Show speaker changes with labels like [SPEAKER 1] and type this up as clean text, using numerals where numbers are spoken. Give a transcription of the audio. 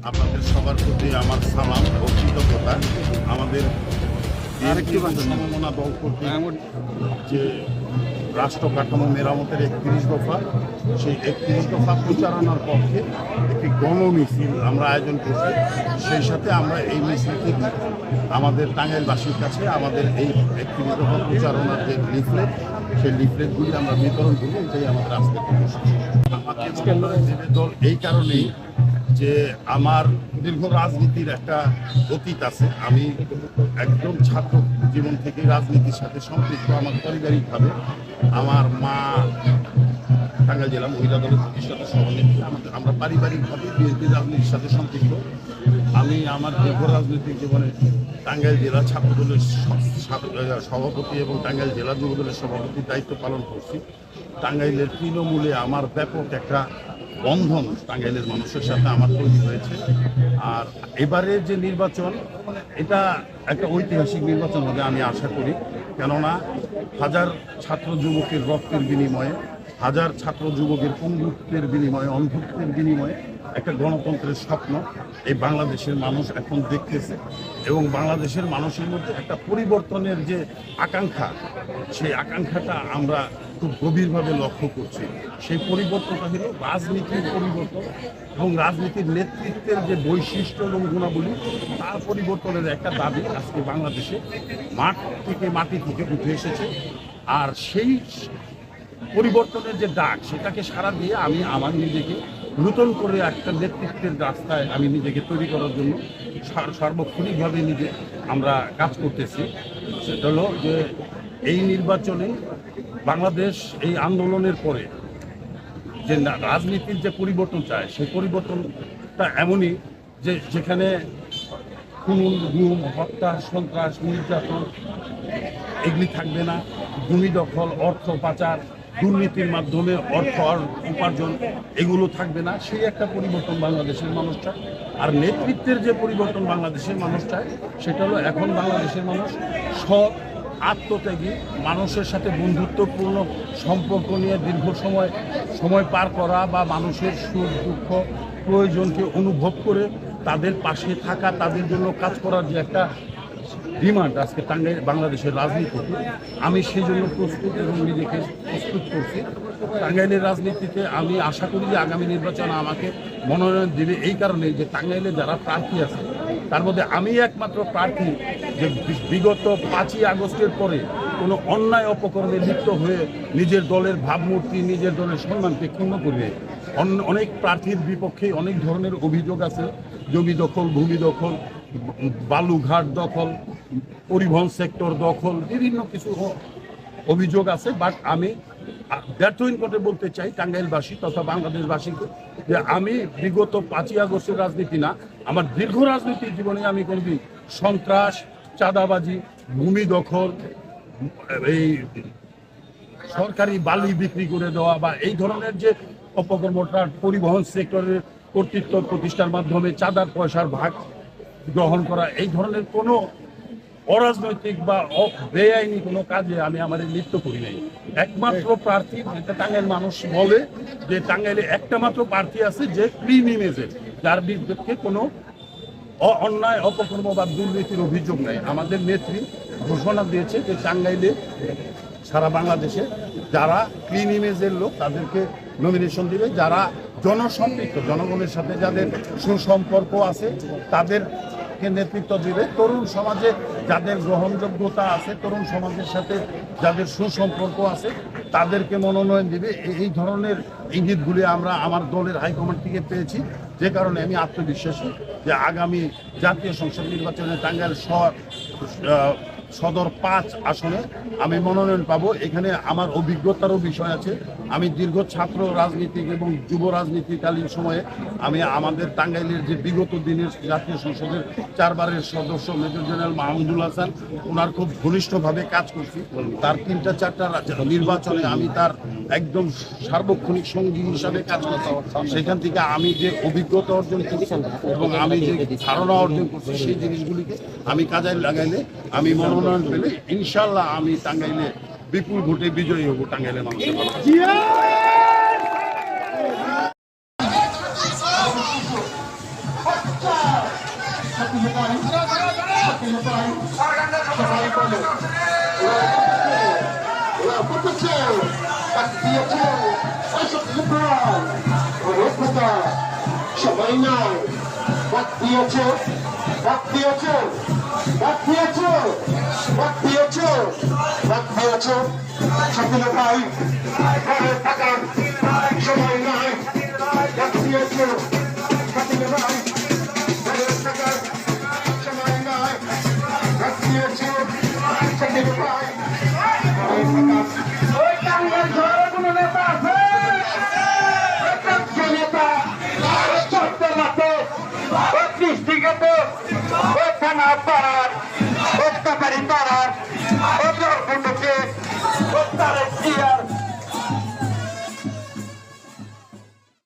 [SPEAKER 1] আপনাদের সবার প্রতি আমার সালাম ও কৃতজ্ঞতা। আমাদের সমমনা দল কর্তৃক যে রাষ্ট্র কাঠামো মেরামতের 31 দফা, সেই 31 দফা প্রচারণার পক্ষে একটি গণমিছিল আমরা আয়োজন করছি। সেই সাথে আমরা এই মিছিল থেকে আমাদের টাঙ্গাইলবাসীর কাছে আমাদের এই 31 দফা প্রচারণার যে লিফলেট, সেই লিফলেটগুলি আমরা বিতরণ করি। এটাই আমাদের আজকের কর্মসূচি। আমাকে দল এই কারণেই যে আমার দীর্ঘ রাজনীতির একটা অতীত আছে। আমি একদম ছাত্র জীবন থেকে রাজনীতির সাথে সম্পৃক্ত। আমার পারিবারিকভাবে আমার মা টাঙ্গাইল জেলা মহিলা দলের প্রতিষ্ঠাতা সভানেত্রী। আমরা পারিবারিকভাবে বিএনপি রাজনীতির সাথে সম্পৃক্ত। আমি আমার দীর্ঘ রাজনৈতিক জীবনে টাঙ্গাইল জেলা ছাত্র দলের সভাপতি এবং টাঙ্গাইল জেলা যুব দলের সভাপতির দায়িত্ব পালন করছি। টাঙ্গাইলের তৃণমূলে আমার ব্যাপক একটা বন্ধন টাঙ্গাইলের মানুষের সাথে আমার তৈরি হয়েছে। আর এবারের যে নির্বাচন, এটা একটা ঐতিহাসিক নির্বাচন হবে আমি আশা করি। কেননা হাজার ছাত্র যুবকের রক্তের বিনিময়ে, হাজার ছাত্র যুবকের পঙ্গুত্বের বিনিময়ে, অন্ধত্বের বিনিময়ে একটা গণতন্ত্রের স্বপ্ন এই বাংলাদেশের মানুষ এখন দেখতেছে। এবং বাংলাদেশের মানুষের মধ্যে একটা পরিবর্তনের যে আকাঙ্ক্ষা, সেই আকাঙ্ক্ষাটা আমরা খুব গভীরভাবে লক্ষ্য করছি। সেই পরিবর্তনটা হলো রাজনীতির পরিবর্তন এবং রাজনীতির নেতৃত্বের যে বৈশিষ্ট্য এবং গুণাবলী, তার পরিবর্তনের একটা দাবি আজকে বাংলাদেশে মাটি থেকে উঠে এসেছে। আর সেই পরিবর্তনের যে ডাক, সেটাকে সাড়া দিয়ে আমি আমার নিজেকে নতুন করে একটা নেতৃত্বের রাস্তায় আমি নিজেকে তৈরি করার জন্য সার্বক্ষণিকভাবে আমরা কাজ করতেছি। সেটা হলো যে এই নির্বাচনে বাংলাদেশ এই আন্দোলনের পরে যে রাজনীতির যে পরিবর্তন চায়, সেই পরিবর্তনটা এমনই যে যেখানে খুন, গুম, হত্যা, সন্ত্রাস, নির্যাতন এগুলি থাকবে না। জমি দখল, অর্থ পাচার, দুর্নীতির মাধ্যমে অর্থ উপার্জন, এগুলো থাকবে না। সেই একটা পরিবর্তন বাংলাদেশের মানুষ চায়। আর নেতৃত্বের যে পরিবর্তন বাংলাদেশের মানুষ চায়, সেটা হলো এখন বাংলাদেশের মানুষ সৎ, আত্মত্যাগী, মানুষের সাথে বন্ধুত্বপূর্ণ সম্পর্ক নিয়ে দীর্ঘ সময় পার করা বা মানুষের সুখ দুঃখ প্রয়োজনকে অনুভব করে তাদের পাশে থাকা, তাদের জন্য কাজ করার যে একটা ডিমান্ড আজকে টাঙ্গাইল বাংলাদেশের রাজনীতিতে, আমি সেই জন্য প্রস্তুত এবং নিজেকে প্রস্তুত করছি। টাঙ্গাইলের রাজনীতিতে আমি আশা করি যে আগামী নির্বাচনে আমাকে মনোনয়ন দেবে এই কারণে যে টাঙ্গাইলে যারা প্রার্থী আছে তার মধ্যে আমি একমাত্র প্রার্থী যে বিগত 5ই আগস্টের পরে কোনো অন্যায় অপকর্মে লিপ্ত হয়ে নিজের দলের ভাবমূর্তি, নিজের দলের সম্মানকে ক্ষুণ্ণ করবে। অনেক প্রার্থীর বিপক্ষে অনেক ধরনের অভিযোগ আছে, জমি দখল, ভূমি দখল, বালুঘাট দখল, পরিবহন সেক্টর দখল, বিভিন্ন কিছু অভিযোগ আছে। বাট আমি ব্যর্থহীন করে বলতে চাই টাঙ্গাইলবাসী তথা বাংলাদেশবাসীকে যে আমি বিগত 5ই আগস্টের রাজনীতি না, আমার দীর্ঘ রাজনৈতিক জীবনে আমি কোনোদিন সন্ত্রাস, চাঁদাবাজি, ভূমি দখল, এই সরকারি বালি বিক্রি করে দেওয়া বা এই ধরনের যে অপকর্মটা, পরিবহন সেক্টরের কর্তৃত্ব প্রতিষ্ঠার মাধ্যমে চাঁদার পয়সার ভাগ গ্রহণ করা, এই ধরনের কোনো অরাজনৈতিক বা বেআইনি কোনো কাজে আমি আমাদের লিপ্ত করি নাই। একমাত্র প্রার্থী, টাঙ্গাইল মানুষ বলে যে টাঙ্গাইলে একটা মাত্র প্রার্থী আছে যে ক্লিন ইমেজের, যার বিরুদ্ধে কোনো অন্যায় অপকর্ম বা দুর্নীতির অভিযোগ নেই। আমাদের নেত্রী ঘোষণা দিয়েছে যে টাঙ্গাইলে সারা বাংলাদেশে যারা ক্লিন ইমেজের লোক তাদেরকে নমিনেশন দিবে, যারা জনসম্পৃক্ত, জনগণের সাথে যাদের সুসম্পর্ক আছে তাদেরকে নেতৃত্ব দিবে, তরুণ সমাজে যাদের গ্রহণযোগ্যতা আছে, তরুণ সমাজের সাথে যাদের সুসম্পর্ক আছে তাদেরকে মনোনয়ন দিবে। এই ধরনের ইঙ্গিতগুলি আমরা আমার দলের হাইকমান্ড থেকে পেয়েছি, যে কারণে আমি আত্মবিশ্বাসী যে আগামী জাতীয় সংসদ নির্বাচনে টাঙ্গাইল সদর 5 আসনে আমি মনোনয়ন পাবো। এখানে আমার অভিজ্ঞতারও বিষয় আছে। আমি দীর্ঘ ছাত্র রাজনীতি এবং যুব রাজনীতিকালীন সময়ে আমি আমাদের টাঙ্গাইলের যে বিগত দিনের জাতীয় সংসদের 4 বারের সদস্য মেজর জেনারেল মাহমুদুল হাসান, ওনার খুব ঘনিষ্ঠভাবে কাজ করছি। তার 3-4টা নির্বাচনে আমি তার একদম সার্বক্ষণিক সঙ্গী হিসাবে কাজ করছি। সেখান থেকে আমি যে অভিজ্ঞতা অর্জন করছি এবং আমি যে ধারণা অর্জন করছি, সেই জিনিসগুলিকে আমি কাজে লাগাইলে, আমি মনোনয়ন পেলে ইনশাল্লাহ আমি টাঙ্গাইলে বিপুল ভোটে বিজয়ী হব টাঙ্গাইলের মানুষের।
[SPEAKER 2] সবাই নাই বাদ দিয়েছ বাদ দিয়েছ বাদ দিয়েছ বাদ দিয়েছ বাদ দিয়েছ সকল ভাই ঘরে থাকার সময় নাই বাদ দিয়েছ সকল ভাই ঘরে থাকার সময় নাই বাদ দিয়েছ সকল ভাই ঘরে থাকার ওই টাঙ্গাইল শহরে কোনো নেতা আছে নেতা চট্টগ্রামে ৩৫ থেকে তো ওখানে পাড়ার